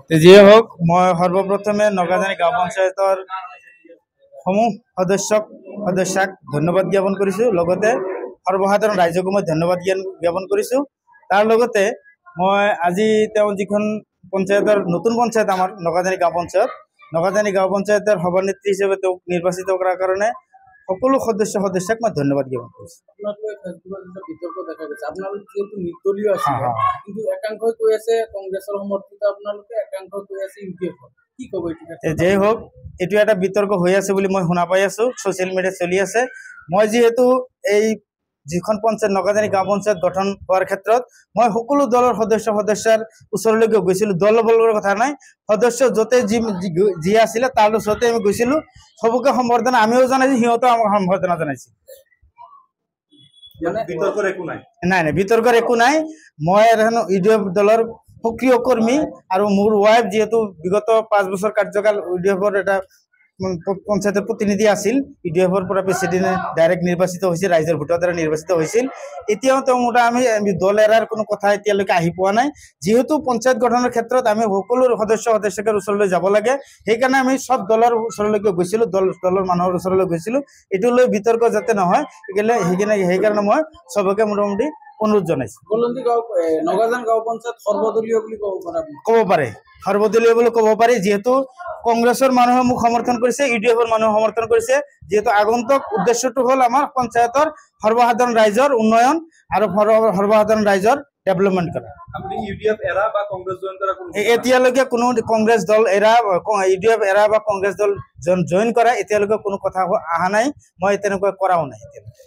যিয়ে হওক মই সৰ্বপ্ৰথমে নগাজানি গাঁও পঞ্চায়তৰ সমূহ সদস্যাক ধন্যবাদ জ্ঞাপন কৰিছোঁ। লগতে সৰ্বসাধাৰণ ৰাইজকো মই ধন্যবাদ জ্ঞাপন কৰিছোঁ। তাৰ লগতে মই আজি তেওঁ যিখন পঞ্চায়তৰ নতুন পঞ্চায়ত আমাৰ নগাজানি গাঁও পঞ্চায়তৰ সভানেত্ৰী হিচাপে তেওঁক নিৰ্বাচিত কৰাৰ কাৰণে সকলো সদস্যাক মই ধন্যবাদ জ্ঞাপন কৰিছোঁ। বিতৰ্ক দেখা গৈছে আপোনালোক যেহেতু নিৰ্দলীয় আছিলে কিন্তু একাংশই কৈ আছে কংগ্ৰেছৰ সমৰ্থিত আপোনালোকে একাংশই কৈ আছে ইউডিএফৰ কি ক'ব এতিয়া যেই হোক এইটো এটা বিতৰ্ক হৈ আছে বুলি মই শুনা পাই আছো ছ'চিয়েল মিডিয়াত চলি আছে। মই যিহেতু এই যিখন পঞ্চায়ত নগাজানি গাঁও পঞ্চায়ত গঠন হোৱাৰ ক্ষেত্ৰত মই সকলো দলৰ সদস্যাৰ ওচৰলৈকে গৈছিলোঁ। দল বলৰ কথা নাই, সদস্য য'তে যি আছিলে তাৰ ওচৰতে আমি গৈছিলোঁ। সবকে সম্বৰ্ধনা আমিও জনাইছোঁ, সিহঁতেও আমাক সম্বৰ্ধনা জনাইছিল। নাই বিতৰ্কৰ একো নাই। মই এখন ইউডিএফ দলৰ সক্ৰিয় কৰ্মী আৰু মোৰ ৱাইফ যিহেতু বিগত 5 বছৰ কাৰ্যকাল ইউডিএফৰ এটা পঞ্চায়তৰ প্ৰতিনিধি আছিল। ইউডিএফৰ পৰা প্ৰেচিডেণ্ট ডাইৰেক্ট নিৰ্বাচিত হৈছিল, ৰাইজৰ ভোটৰ দ্বাৰা নিৰ্বাচিত হৈছিল। এতিয়াও তেওঁ আমি দল এৰাৰ কোনো কথা এতিয়ালৈকে আহি পোৱা নাই। যিহেতু পঞ্চায়ত গঠনৰ ক্ষেত্ৰত আমি সকলো সদস্যৰ ওচৰলৈ যাব লাগে, সেইকাৰণে আমি সব দলৰ ওচৰলৈকে গৈছিলোঁ, দলৰ মানুহৰ ওচৰলৈ গৈছিলোঁ। এইটো লৈ বিতৰ্ক যাতে নহয় সেইকাৰণে মই সবকে মোটামুটি অনুৰোধ জনাইছোঁ। নগাজান গাঁও পঞ্চায়ত সৰ্বদলীয় বুলি ক'ব পাৰে, সৰ্বদলীয় বুলি ক'ব পাৰি। যিহেতু কংগ্ৰেছৰ মানুহে মোক সমৰ্থন কৰিছে, ইউডিএফৰ মানুহে সমৰ্থন কৰিছে। যিহেতু আগন্তুক উদ্দেশ্যটো হ'ল আমাৰ পঞ্চায়তৰ সৰ্বসাধাৰণ ৰাইজৰ উন্নয়ন আৰু সৰ্বসাধাৰণ ৰাইজৰ ডেভেলপমেণ্ট কৰা। এতিয়ালৈকে কোনো কংগ্ৰেছ দল এৰা, ইউডিএফ এৰা বা কংগ্ৰেছ দল জইন কৰা এতিয়ালৈকে কোনো কথা অহা নাই। মই তেনেকুৱা কৰাও নাই এতিয়ালৈকে।